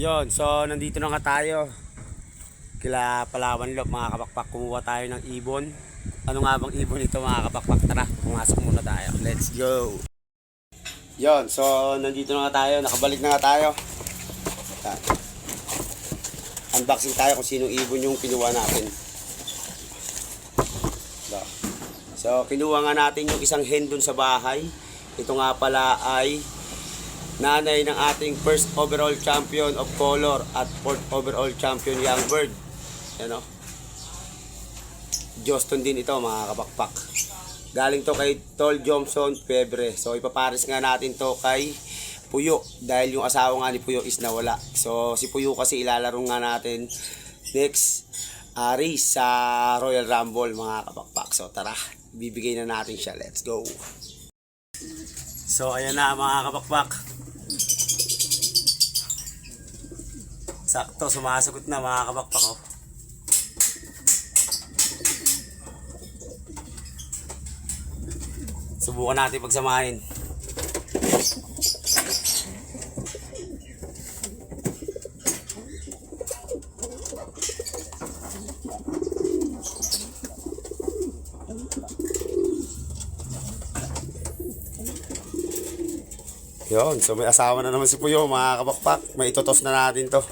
Yon, so nandito na nga tayo kila Palawan Lop, mga kapakpak. Kumuha tayo ng ibon. Ano nga bang ibon ito, mga kapakpak? Tara, pumasok muna tayo. Let's go. Yon, so nandito na nga tayo. Nakabalik na nga tayo. Unboxing tayo kung sinong ibon yung kinuha natin. So kinuha nga natin yung isang hen dun sa bahay. Ito nga pala ay nanay ng ating first overall champion of color at fourth overall champion young bird. Ano? Joston din ito, mga kapakpak. Galing to kay Tol Johnson Febre. So ipapares nga natin to kay Puyo dahil yung asawa nga ni Puyo is nawala. So si Puyo kasi ilalaro nga natin next race sa Royal Rumble, mga kapakpak. So tara, bibigay na natin siya. Let's go. So ayan na, mga kapakpak. Sakto, sumasagot na, mga kapakpak ko. Subukan natin pagsamahin. Yun, so may asawa na naman si Puyo, mga kapakpak. May itutos na natin to.